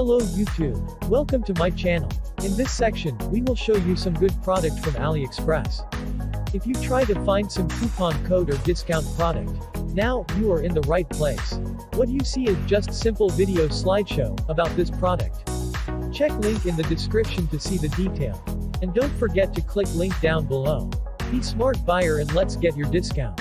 Hello YouTube. Welcome to my channel. In this section, we will show you some good product from AliExpress. If you try to find some coupon code or discount product, now, you are in the right place. What you see is just simple video slideshow about this product. Check link in the description to see the detail. And don't forget to click link down below. Be smart buyer and let's get your discount.